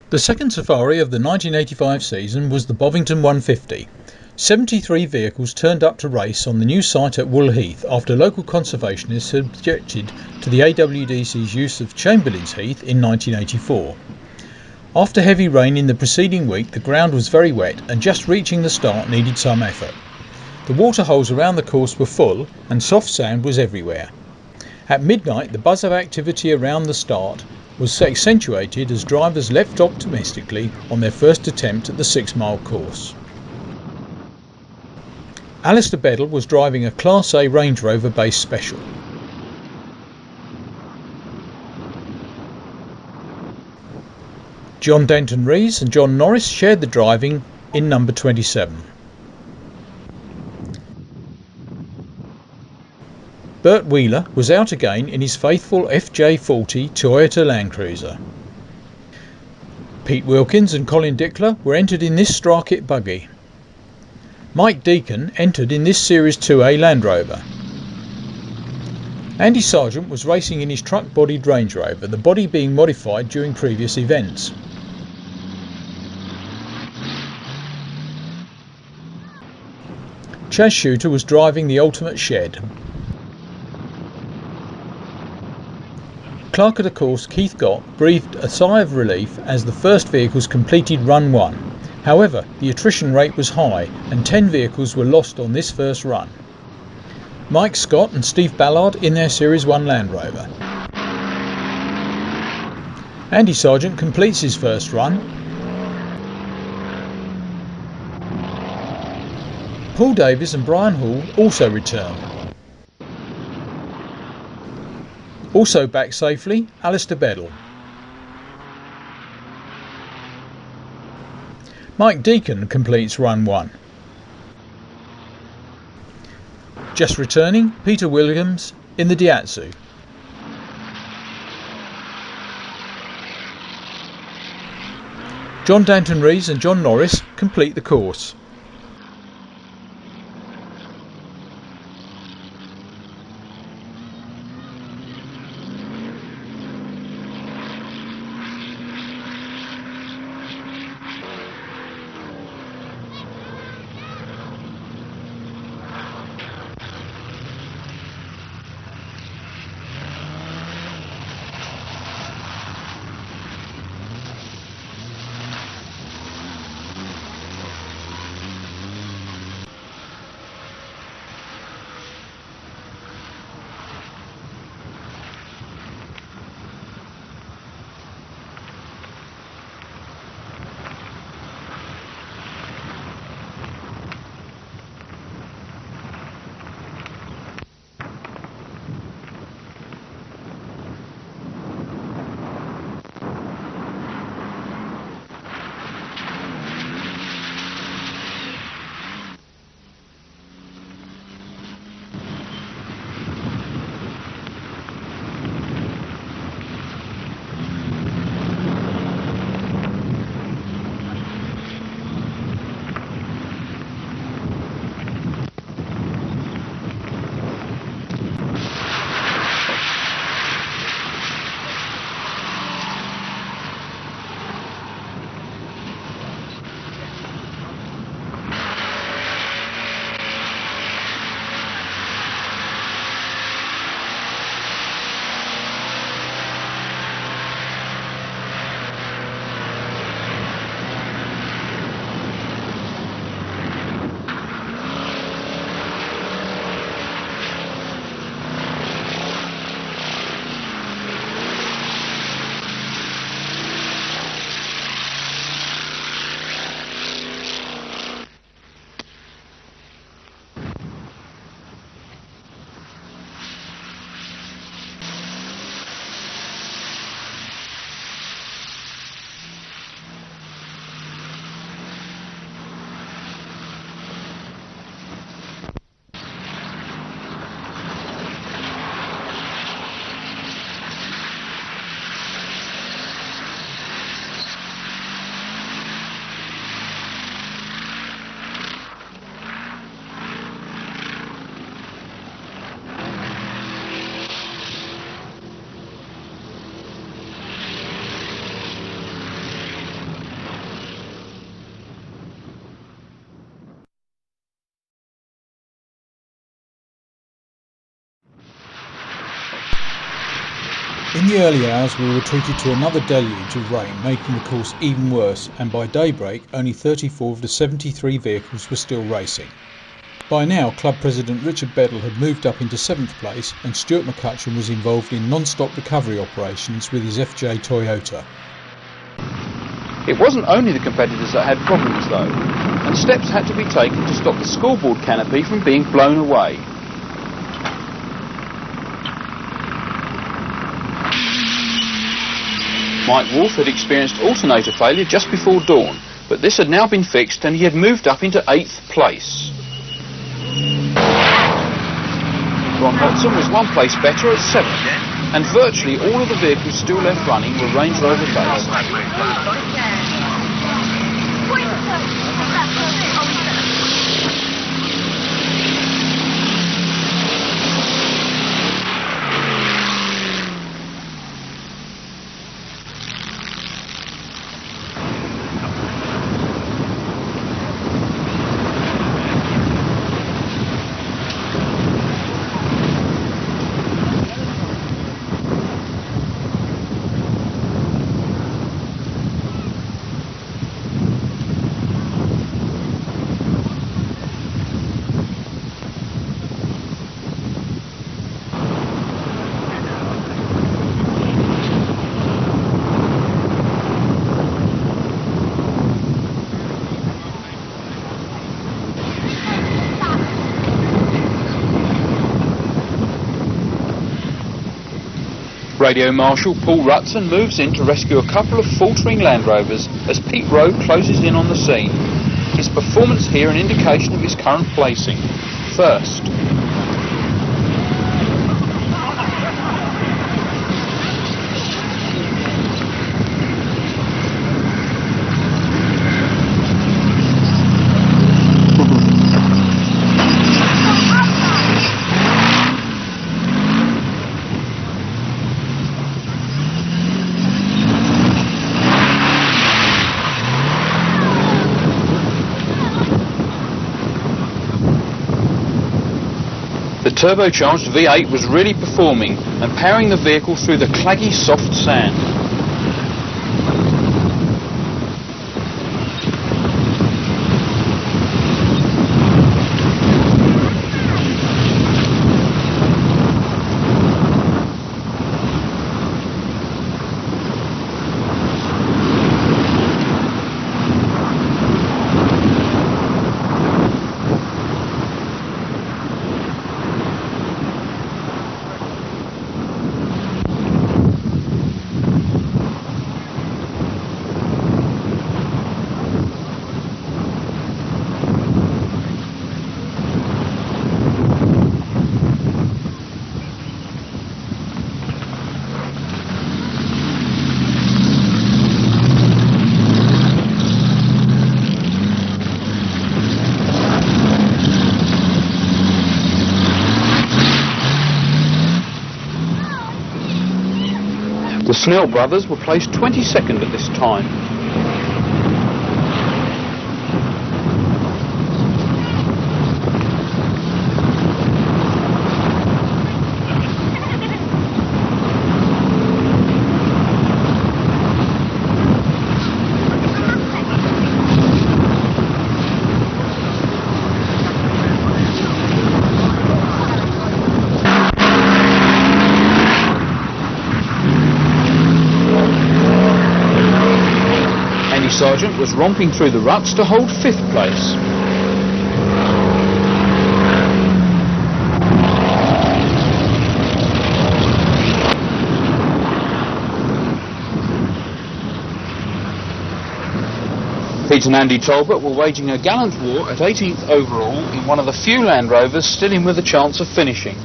The second safari of the 1985 season was the Bovington 150. 73 vehicles turned up to race on the new site at Wool Heath after local conservationists had objected to the AWDC's use of Chamberlaynes Heath in 1984. After heavy rain in the preceding week, the ground was very wet and just reaching the start needed some effort. The waterholes around the course were full and soft sand was everywhere. At midnight, the buzz of activity around the start was accentuated as drivers left optimistically on their first attempt at the 6-mile course. Alastair Beddall was driving a Class A Range Rover base special. John Denton Rees and John Norris shared the driving in number 27. Bert Wheeler was out again in his faithful FJ40 Toyota Land Cruiser. Pete Wilkins and Colin Dickler were entered in this Strakit buggy. Mike Deacon entered in this Series 2A Land Rover. Andy Sargeant was racing in his truck-bodied Range Rover, the body being modified during previous events. Chaz Shooter was driving the Ultimate Shed. Clerk of the course Keith Gott breathed a sigh of relief as the first vehicles completed Run 1. However, the attrition rate was high and 10 vehicles were lost on this first run. Mike Scott and Steve Ballard in their Series 1 Land Rover. Andy Sargeant completes his first run. Paul Davies and Brian Hall also return. Also back safely, Alastair Beddall. Mike Deacon completes Run 1. Just returning, Peter Williams in the Daihatsu. John Danton Rees and John Norris complete the course. In the early hours we were treated to another deluge of rain, making the course even worse, and by daybreak only 34 of the 73 vehicles were still racing. By now Club President Richard Beddall had moved up into 7th place and Stuart McCutcheon was involved in non-stop recovery operations with his FJ Toyota. It wasn't only the competitors that had problems though, and steps had to be taken to stop the scoreboard canopy from being blown away. Mike Wolfe had experienced alternator failure just before dawn, but this had now been fixed and he had moved up into 8th place. Ron Hotson was 1 place better at 7th, and virtually all of the vehicles still left running were Range Rover based. Radio Marshal Paul Rutson moves in to rescue a couple of faltering Land Rovers as Pete Rowe closes in on the scene. His performance here an indication of his current placing. First. The turbocharged V8 was really performing and powering the vehicle through the claggy soft sand. The Snell brothers were placed 22nd at this time. Sargeant was romping through the ruts to hold 5th place. Pete and Andy Talbot were waging a gallant war at 18th overall in one of the few Land Rovers still in with a chance of finishing.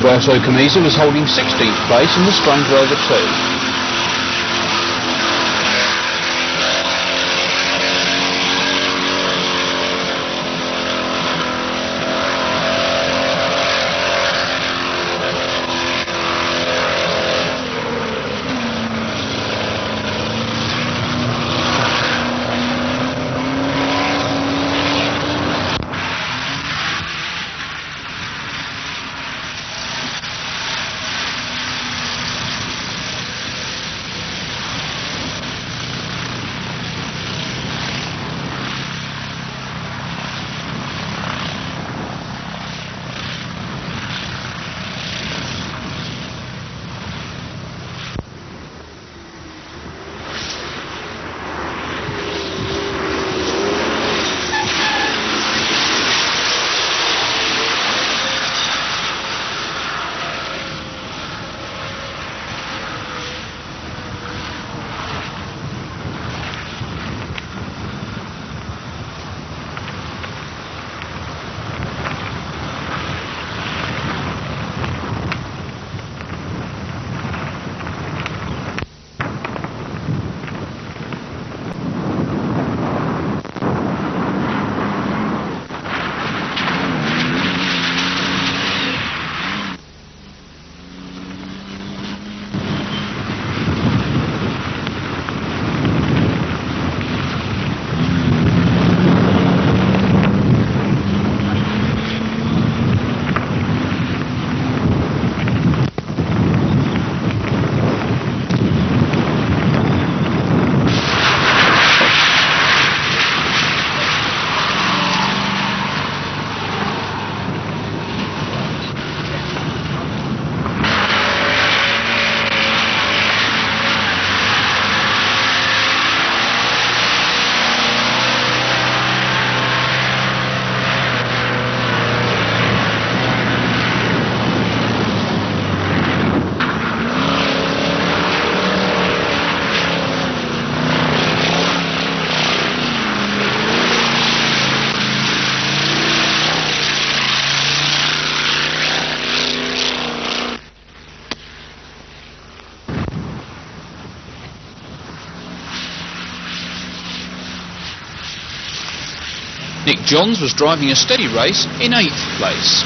Verso Camisa was holding 16th place in the Strange Rover 2. Nick Johns was driving a steady race in 8th place.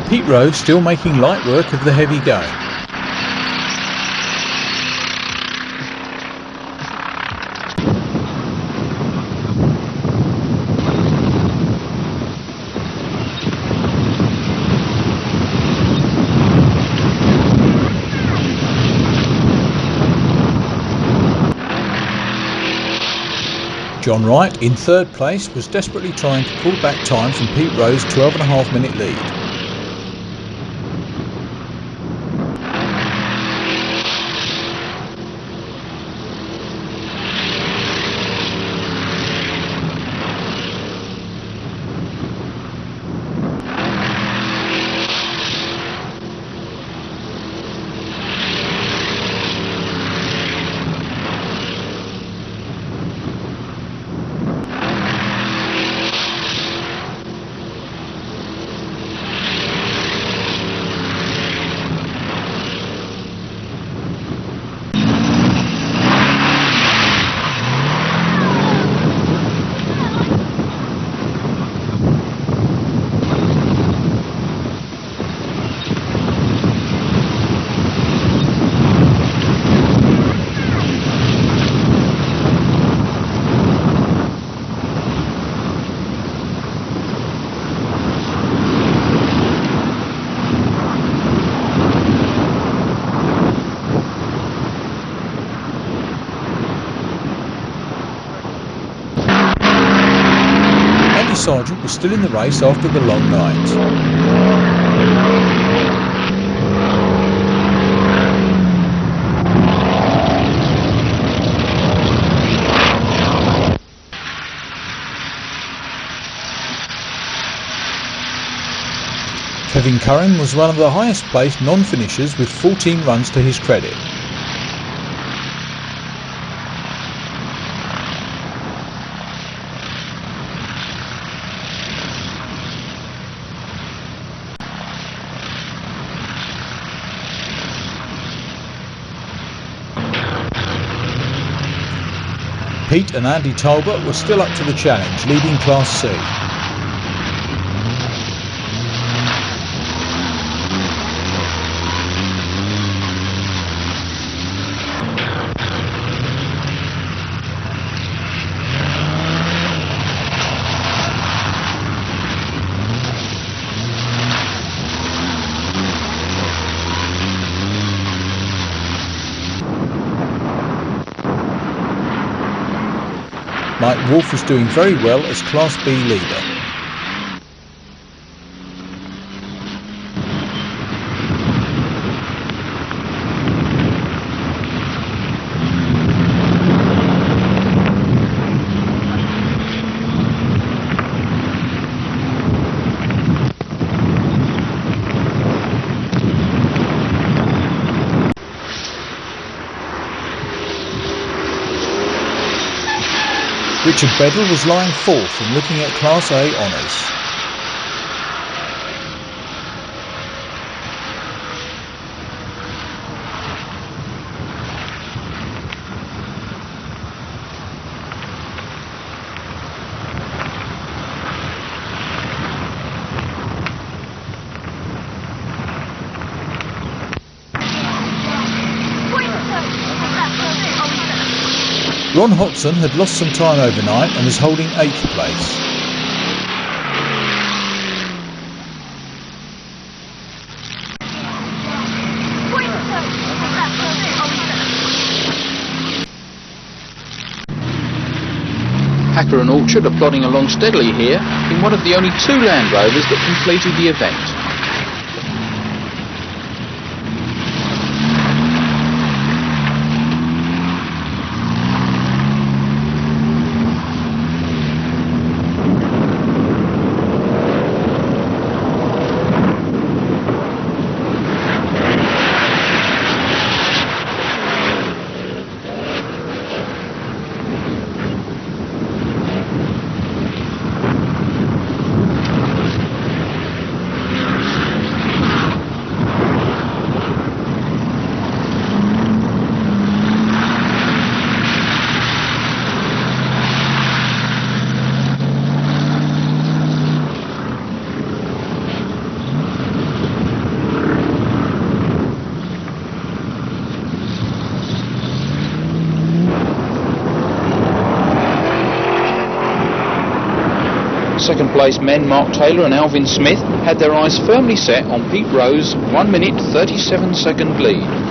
Pete Rowe still making light work of the heavy going. John Wright in 3rd place was desperately trying to pull back time from Pete Rowe's 12.5 minute lead. Sargeant was still in the race after the long night. Kevin Curran was one of the highest placed non-finishers with 14 runs to his credit. Pete and Andy Talbot were still up to the challenge, leading Class C. Wolfe was doing very well as Class B leader. Richard Beddall was lying fourth and looking at Class A honours. Ron Hotson had lost some time overnight and was holding 8th place. Hacker and Orchard are plodding along steadily here in one of the only 2 Land Rovers that completed the event. Second place men Mark Taylor and Alvin Smith had their eyes firmly set on Pete Rowe's 1 minute 37 second lead.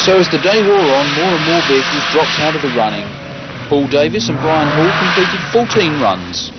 so as the day wore on, more and more vehicles dropped out of the running. Paul Davis and Brian Hall completed 14 runs.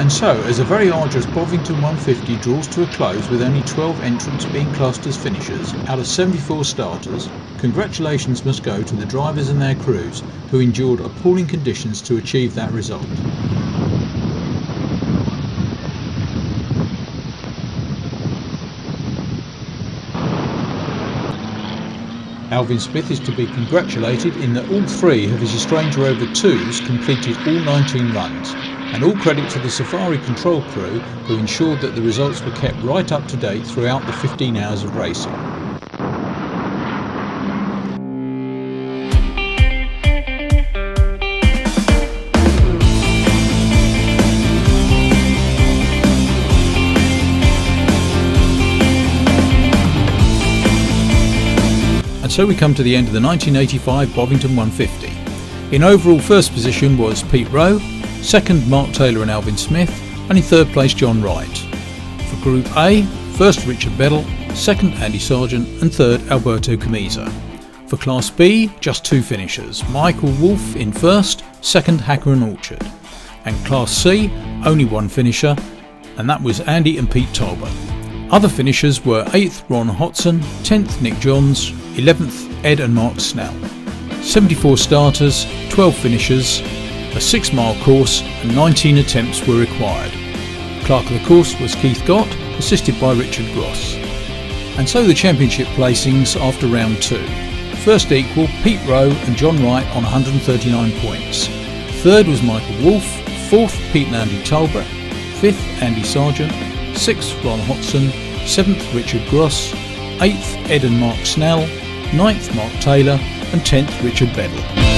And so, as a very arduous Bovington 150 draws to a close with only 12 entrants being classed as finishers out of 74 starters, congratulations must go to the drivers and their crews who endured appalling conditions to achieve that result. Alvin Smith is to be congratulated in that all three of his estranged Rover 2s completed all 19 runs, and all credit to the Safari control crew who ensured that the results were kept right up to date throughout the 15 hours of racing. And so we come to the end of the 1985 Bovington 150. In overall first position was Pete Rowe, second Mark Taylor and Alvin Smith, and in third place John Wright. For Group A, first Richard Beddall, second Andy Sargeant and third Alberto Camisa. For Class B, just two finishers, Michael Wolfe in first, second Hacker and Orchard. And Class C, only one finisher, and that was Andy and Pete Talbot. Other finishers were 8th Ron Hotson, 10th Nick Johns, 11th Ed and Mark Snell. 74 starters, 12 finishers, a 6-mile course and 19 attempts were required. Clerk of the course was Keith Gott, assisted by Richard Gross. And so the championship placings after round 2. First equal, Pete Rowe and John Wright on 139 points. Third was Michael Wolfe, 4th Pete and Andy Talbot, 5th Andy Sargeant, 6th Ron Hotson, 7th Richard Gross, 8th Ed and Mark Snell, 9th Mark Taylor and 10th Richard Beddall.